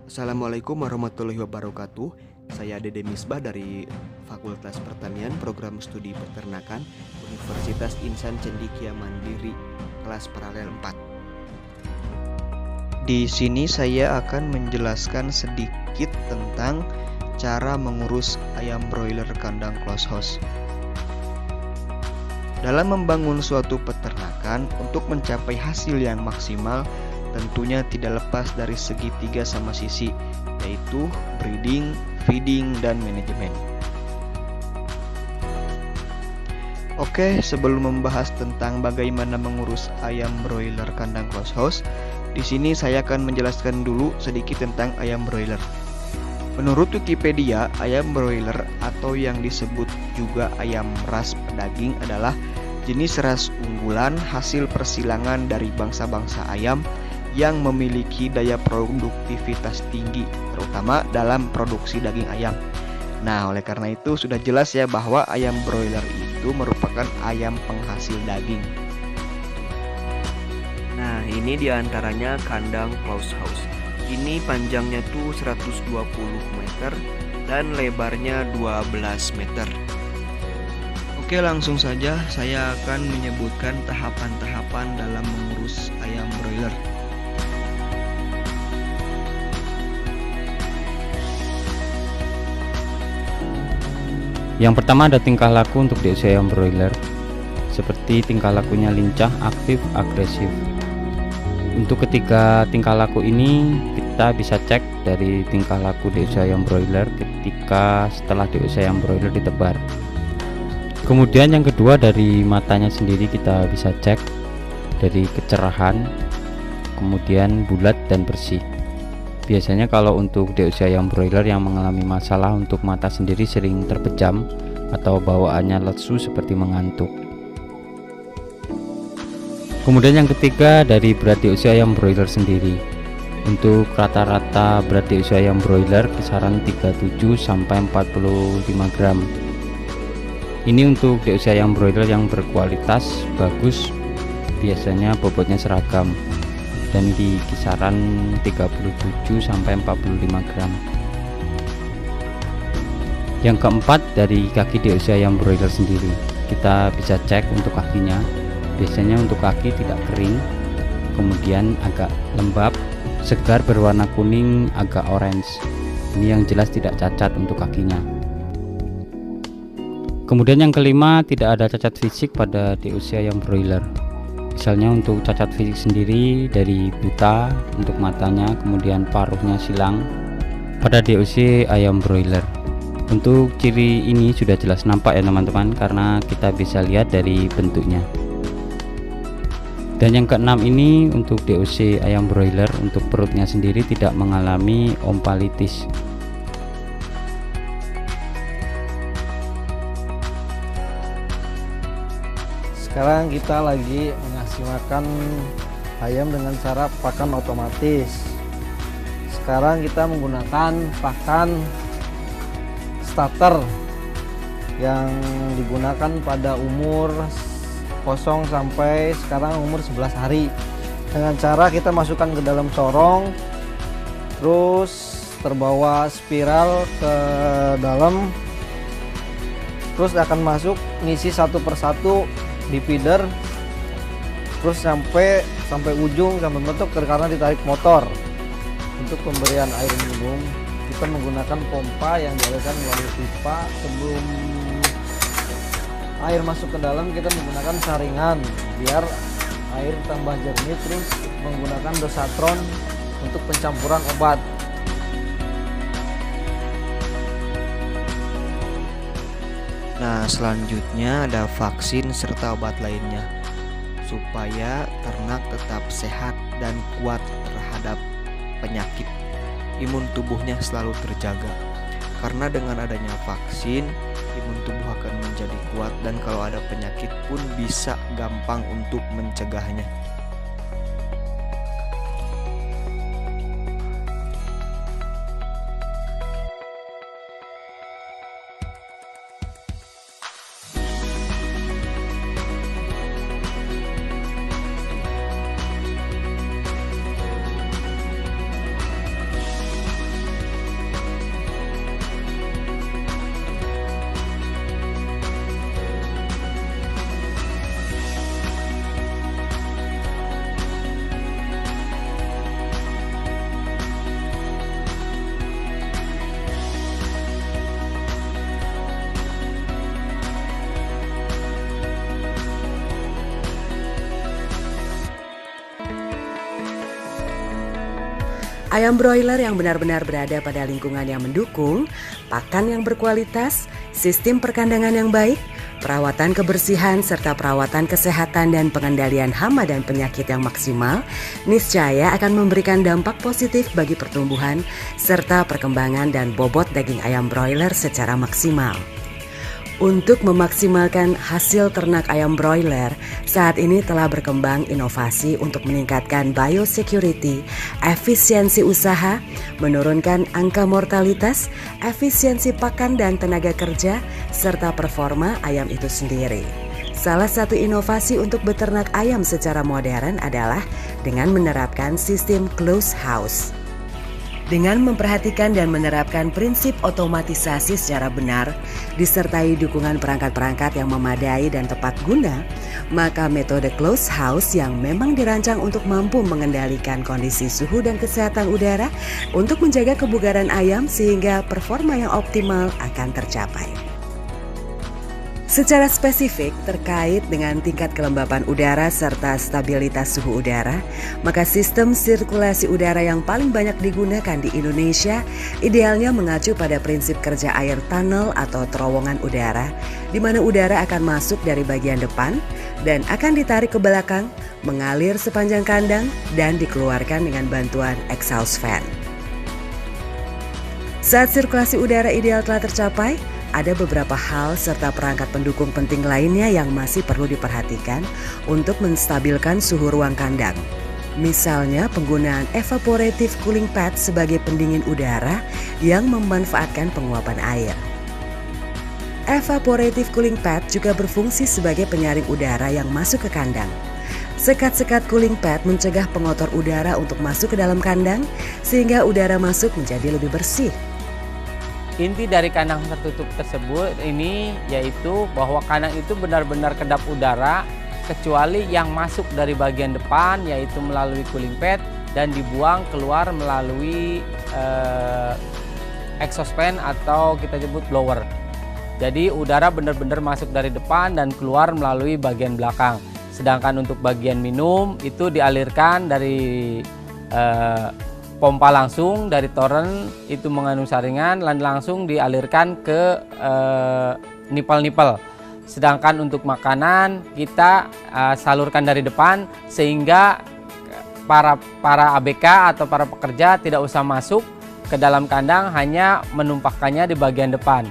Assalamualaikum warahmatullahi wabarakatuh. Saya Dede Misbah dari Fakultas Pertanian Program Studi Peternakan Universitas Insan Cendekia Mandiri kelas paralel 4. Di sini saya akan menjelaskan sedikit tentang cara mengurus ayam broiler kandang close house. Dalam membangun suatu peternakan untuk mencapai hasil yang maksimal, tentunya tidak lepas dari segitiga sama sisi, yaitu breeding, feeding, dan manajemen. Oke, sebelum membahas tentang bagaimana mengurus ayam broiler kandang close house, di sini saya akan menjelaskan dulu sedikit tentang ayam broiler. Menurut Wikipedia, ayam broiler atau yang disebut juga ayam ras pedaging adalah jenis ras unggulan hasil persilangan dari bangsa-bangsa ayam yang memiliki daya produktivitas tinggi, terutama dalam produksi daging ayam. Nah, oleh karena itu sudah jelas ya bahwa ayam broiler itu merupakan ayam penghasil daging. Nah, ini diantaranya kandang close house. Ini panjangnya tuh 120 meter dan lebarnya 12 meter. Oke, langsung saja saya akan menyebutkan tahapan-tahapan dalam mengurus ayam broiler. Yang pertama ada tingkah laku untuk di usia ayam broiler, seperti tingkah lakunya lincah, aktif, agresif. Untuk ketiga tingkah laku ini kita bisa cek dari tingkah laku di usia ayam broiler ketika setelah di usia ayam broiler ditebar. Kemudian yang kedua dari matanya sendiri kita bisa cek dari kecerahan, kemudian bulat dan bersih. Biasanya kalau untuk di usia ayam broiler yang mengalami masalah untuk mata sendiri sering terpejam atau bawaannya lesu seperti mengantuk. Kemudian yang ketiga dari berat di usia ayam broiler sendiri. Untuk rata-rata berat di usia ayam broiler kisaran 37 sampai 45 gram. Ini untuk di usia ayam broiler yang berkualitas bagus, biasanya bobotnya seragam dan di kisaran 37 sampai 45 gram. Yang keempat dari kaki di usia ayam broiler sendiri. Kita bisa cek untuk kakinya. Biasanya untuk kaki tidak kering, kemudian agak lembab, segar berwarna kuning agak orange. Ini yang jelas tidak cacat untuk kakinya. Kemudian yang kelima, tidak ada cacat fisik pada di usia ayam broiler. Misalnya untuk cacat fisik sendiri dari buta untuk matanya, kemudian paruhnya silang pada DOC ayam broiler. Untuk ciri ini sudah jelas nampak ya teman-teman, karena kita bisa lihat dari bentuknya. Dan yang keenam ini untuk DOC ayam broiler, untuk perutnya sendiri tidak mengalami ompalitis. Sekarang kita lagi mengasih makan ayam dengan cara pakan otomatis. Sekarang kita menggunakan pakan starter yang digunakan pada umur 0 sampai sekarang umur 11 hari. Dengan cara kita masukkan ke dalam corong, terus terbawa spiral ke dalam, terus akan masuk ngisi satu persatu di feeder, terus sampai ujung, sampai mentok karena ditarik motor. Untuk pemberian air minum kita menggunakan pompa yang dialirkan melalui pipa. Sebelum air masuk ke dalam kita menggunakan saringan biar air tambah jernih, terus menggunakan dosatron untuk pencampuran obat. Nah, selanjutnya ada vaksin serta obat lainnya supaya ternak tetap sehat dan kuat terhadap penyakit. Imun tubuhnya selalu terjaga. Karena dengan adanya vaksin, imun tubuh akan menjadi kuat dan kalau ada penyakit pun bisa gampang untuk mencegahnya. Ayam broiler yang benar-benar berada pada lingkungan yang mendukung, pakan yang berkualitas, sistem perkandangan yang baik, perawatan kebersihan serta perawatan kesehatan dan pengendalian hama dan penyakit yang maksimal, niscaya akan memberikan dampak positif bagi pertumbuhan serta perkembangan dan bobot daging ayam broiler secara maksimal. Untuk memaksimalkan hasil ternak ayam broiler, saat ini telah berkembang inovasi untuk meningkatkan biosecurity, efisiensi usaha, menurunkan angka mortalitas, efisiensi pakan dan tenaga kerja, serta performa ayam itu sendiri. Salah satu inovasi untuk beternak ayam secara modern adalah dengan menerapkan sistem closed house. Dengan memperhatikan dan menerapkan prinsip otomatisasi secara benar, disertai dukungan perangkat-perangkat yang memadai dan tepat guna, maka metode closed house yang memang dirancang untuk mampu mengendalikan kondisi suhu dan kesehatan udara untuk menjaga kebugaran ayam sehingga performa yang optimal akan tercapai. Secara spesifik terkait dengan tingkat kelembapan udara serta stabilitas suhu udara, maka sistem sirkulasi udara yang paling banyak digunakan di Indonesia idealnya mengacu pada prinsip kerja air tunnel atau terowongan udara, di mana udara akan masuk dari bagian depan dan akan ditarik ke belakang, mengalir sepanjang kandang dan dikeluarkan dengan bantuan exhaust fan. Saat sirkulasi udara ideal telah tercapai, ada beberapa hal serta perangkat pendukung penting lainnya yang masih perlu diperhatikan untuk menstabilkan suhu ruang kandang. Misalnya penggunaan evaporative cooling pad sebagai pendingin udara yang memanfaatkan penguapan air. Evaporative cooling pad juga berfungsi sebagai penyaring udara yang masuk ke kandang. Sekat-sekat cooling pad mencegah pengotor udara untuk masuk ke dalam kandang sehingga udara masuk menjadi lebih bersih. Inti dari kandang tertutup tersebut ini yaitu bahwa kandang itu benar-benar kedap udara kecuali yang masuk dari bagian depan yaitu melalui cooling pad dan dibuang keluar melalui exhaust fan atau kita sebut blower. Jadi udara benar-benar masuk dari depan dan keluar melalui bagian belakang. Sedangkan untuk bagian minum itu dialirkan dari pompa langsung dari toren itu mengandung saringan dan langsung dialirkan ke nipel-nipel. Sedangkan untuk makanan kita salurkan dari depan sehingga para ABK atau para pekerja tidak usah masuk ke dalam kandang, hanya menumpahkannya di bagian depan.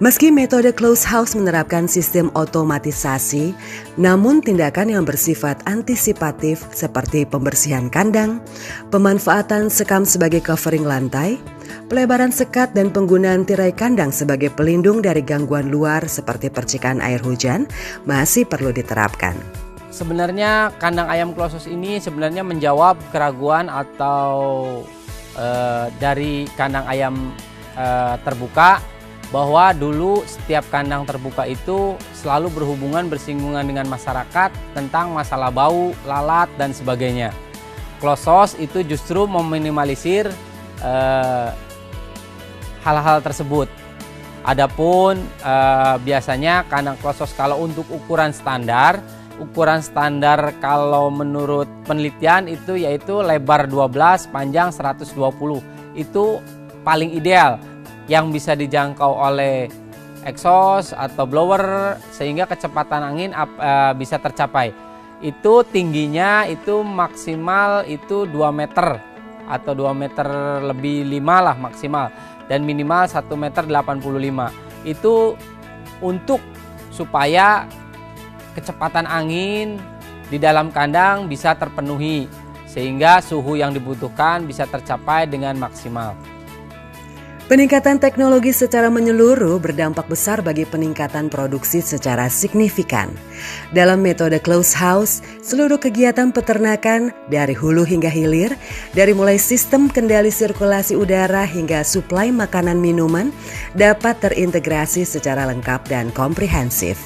Meski metode closed house menerapkan sistem otomatisasi, namun tindakan yang bersifat antisipatif seperti pembersihan kandang, pemanfaatan sekam sebagai covering lantai, pelebaran sekat dan penggunaan tirai kandang sebagai pelindung dari gangguan luar seperti percikan air hujan masih perlu diterapkan. Sebenarnya kandang ayam closed house ini sebenarnya menjawab keraguan atau dari kandang ayam terbuka, bahwa dulu setiap kandang terbuka itu selalu berhubungan bersinggungan dengan masyarakat tentang masalah bau, lalat, dan sebagainya. Closed house itu justru meminimalisir hal-hal tersebut. Adapun biasanya kandang closed house kalau untuk ukuran standar kalau menurut penelitian itu yaitu lebar 12, panjang 120. Itu paling ideal yang bisa dijangkau oleh exhaust atau blower sehingga kecepatan angin bisa tercapai. Itu tingginya itu maksimal itu 2 meter atau 2 meter lebih 5 lah maksimal, dan minimal 1 meter 85. Itu untuk supaya kecepatan angin di dalam kandang bisa terpenuhi sehingga suhu yang dibutuhkan bisa tercapai dengan maksimal. Peningkatan teknologi secara menyeluruh berdampak besar bagi peningkatan produksi secara signifikan. Dalam metode closed house, seluruh kegiatan peternakan dari hulu hingga hilir, dari mulai sistem kendali sirkulasi udara hingga suplai makanan minuman, dapat terintegrasi secara lengkap dan komprehensif.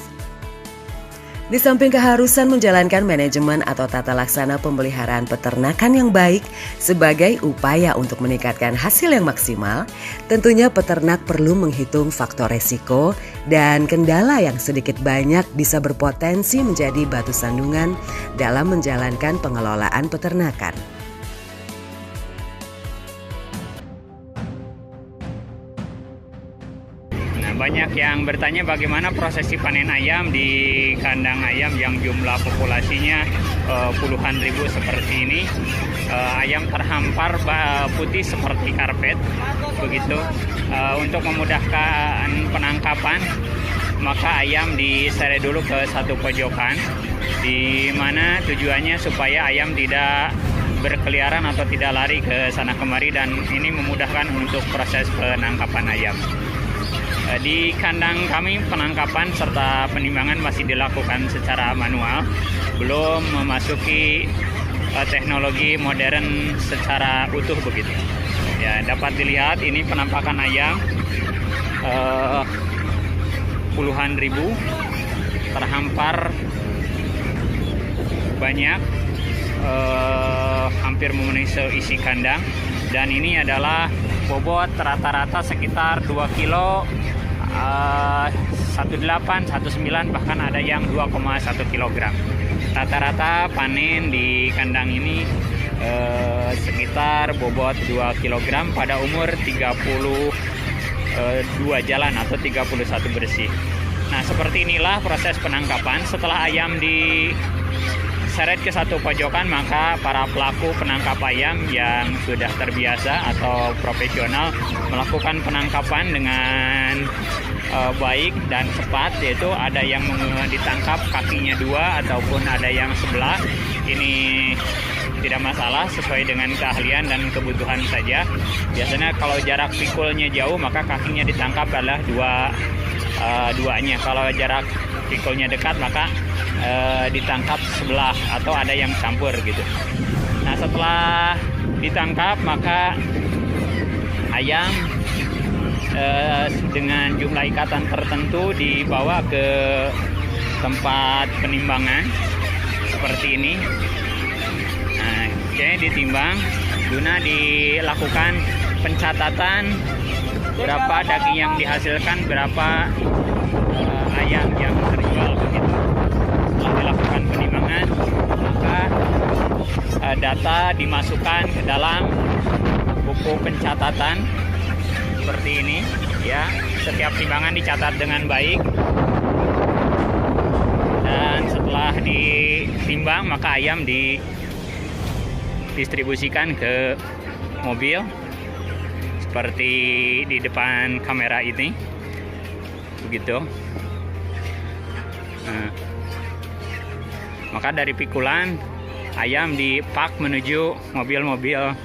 Di samping keharusan menjalankan manajemen atau tata laksana pemeliharaan peternakan yang baik sebagai upaya untuk meningkatkan hasil yang maksimal, tentunya peternak perlu menghitung faktor resiko dan kendala yang sedikit banyak bisa berpotensi menjadi batu sandungan dalam menjalankan pengelolaan peternakan. banyak yang bertanya bagaimana prosesi panen ayam di kandang ayam yang jumlah populasinya puluhan ribu seperti ini. Ayam terhampar putih seperti karpet, begitu. Untuk memudahkan penangkapan, maka ayam diseret dulu ke satu pojokan, di mana tujuannya supaya ayam tidak berkeliaran atau tidak lari ke sana kemari, dan ini memudahkan untuk proses penangkapan ayam. Di kandang kami penangkapan serta penimbangan masih dilakukan secara manual, belum memasuki teknologi modern secara utuh begitu. Ya, dapat dilihat ini penampakan ayam puluhan ribu terhampar banyak, hampir memenuhi seisi kandang, dan ini adalah bobot rata-rata sekitar 2 kilo, 18, 19, bahkan ada yang 2,1 kilogram. Rata-rata panen di kandang ini sekitar bobot 2 kilogram pada umur 32 jalan atau 31 bersih. Nah, seperti inilah proses penangkapan. Setelah ayam diseret ke satu pojokan, maka para pelaku penangkap ayam yang sudah terbiasa atau profesional melakukan penangkapan dengan baik dan cepat, yaitu ada yang ditangkap kakinya 2 ataupun ada yang sebelah. Ini tidak masalah, sesuai dengan keahlian dan kebutuhan saja. Biasanya kalau jarak pikulnya jauh, maka kakinya ditangkap adalah duanya. Kalau jarak pikulnya dekat, maka ditangkap sebelah atau ada yang campur gitu. Nah, setelah ditangkap, maka ayam dengan jumlah ikatan tertentu dibawa ke tempat penimbangan seperti ini. Nah, ditimbang guna dilakukan pencatatan berapa daging yang dihasilkan, berapa ayam yang terjual begitu. Setelah dilakukan penimbangan, maka data dimasukkan ke dalam buku pencatatan seperti ini ya. Setiap timbangan dicatat dengan baik, dan setelah ditimbang maka ayam didistribusikan ke mobil seperti di depan kamera ini begitu. Nah, maka dari pikulan ayam dipak menuju mobil-mobil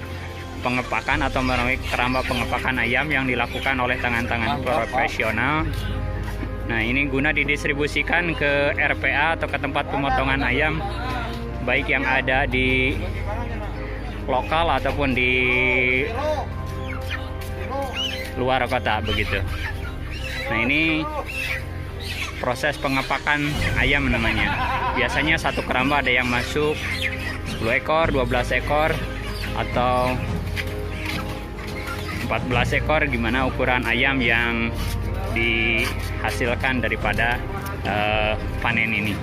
pengepakan atau melalui keramba pengepakan ayam yang dilakukan oleh tangan-tangan profesional. Nah, ini guna didistribusikan ke RPA atau ke tempat pemotongan ayam, baik yang ada di lokal ataupun di luar kota begitu. Nah, ini proses pengepakan ayam namanya. Biasanya satu keramba ada yang masuk 10 ekor, 12 ekor, atau 14 ekor, gimana ukuran ayam yang dihasilkan daripada panen ini.